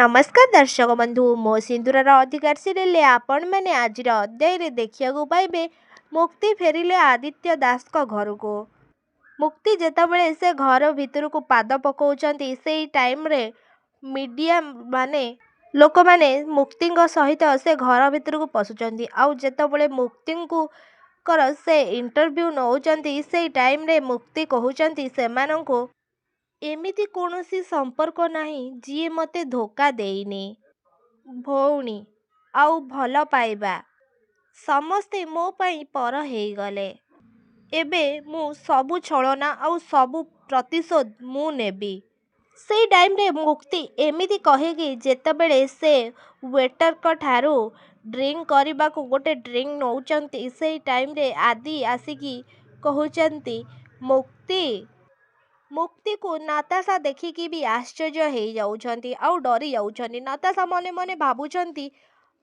नमस्कार दर्शक बंधु मो सिंदूरर अधिकार सिरियल आपण मैंने आज अध्याय देखा पाइबे मुक्ति फेरिले आदित्य दास घर को। मुक्ति जेतबेले से घर भितर को पाद पकाउछंती से टाइम रे मीडिया माने लोक माने मुक्ति सहित से घर भितर को पशुचंती आउ जेतबेले मुक्ति को कर से इंटरव्यू नौचंती से टाइम रे मुक्ति कहउचंती सेमानंको एमिति कौनसी संपर्क नहीं जी मते धोखा देइनी भौणी आउ भल पाइबा समस्ते मो पाई पर गले एबे मु सबु छलना आउ सबु प्रतिशोध मु नेबी। से टाइम रे मुक्ति एमिति कहेगी जेतबेले से वेटर को ठारू ड्रिंक करबा को गोटे ड्रिंक नौचंती से टाइम रे आदि आसिकी कहउचंती मुक्ति मुक्ति को नताशा देखिकी भी आश्चर्य हो जाउछंती आउ डरी जाउछंती। नताशा मने मने भाबुछंती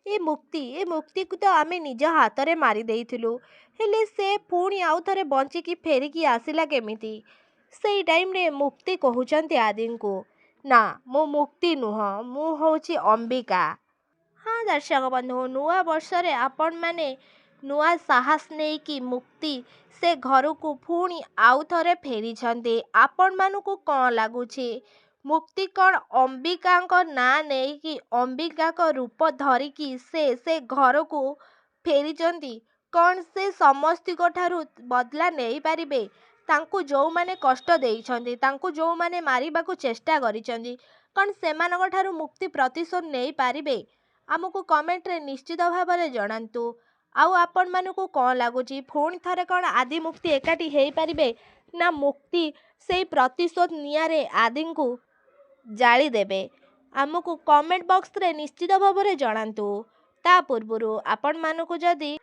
ए मुक्ति को तो आमे निज हाथ रे मारी देइथिलु हेले से पुणी आउ थरे बंचिकी फेरिकी आसिला केमिति। से टाइम रे मुक्ति कहउछंती आदि को ना मो मुक्ति नुह मु होची अंबिका। हाँ दर्शक बंधु नुआ वर्ष रे आपण माने नुआ साहस नहीं कि मुक्ति से घर को पुणी आउ थरे फेरी छंती आपण मानु को कौन लगुछि मुक्ति कौन अंबिका ना नहीं कि अंबिका को रूप धरिकी से घर को फेरी चंती कौन से समस्ती को ठारू बदला नहीं पारिबे तांकु जो माने कष्ट देइछंती तांकु जो माने मारिबा को चेष्टा करिछंती कौन सेमानक ठारू मुक्ति प्रतिशोध नहीं पारिबे आमको कमेंट रे निश्चित भाव में जनातु आउ आपण मानकु कौन लगुच पुणी थरे कौन आदि मुक्ति एकाठी हो पारिबे ना मुक्ति से प्रतिशोध नियारे आदि को जाली देबे आमको कमेंट बॉक्स रे निश्चित भाव में जनातु। ता पूर्वरु आपण मानकु जदि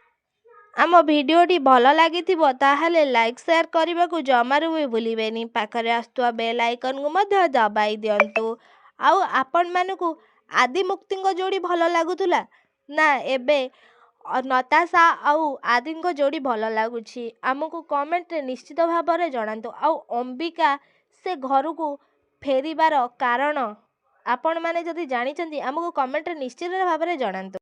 आम भिडियोटी भल लागिथिबो ताहाले लाइक शेयर करने को जमारू भी भूलिबेनी पाखरे आस्तुवा बेल आइकन को मध्य दबाई दियंतु आउ आपण मानकु आदि मुक्ति जोड़ी भल लागुतुला ना एबे नताशा आउ आदि जोड़ी भल लगुच आमको कमेंट रे निश्चित भाव में जनातु आउ अंबिका से घर को फेरिबार कारण आपण माने जदि जानिचंती आमको कमेंट रे निश्चित भाव में जनातु।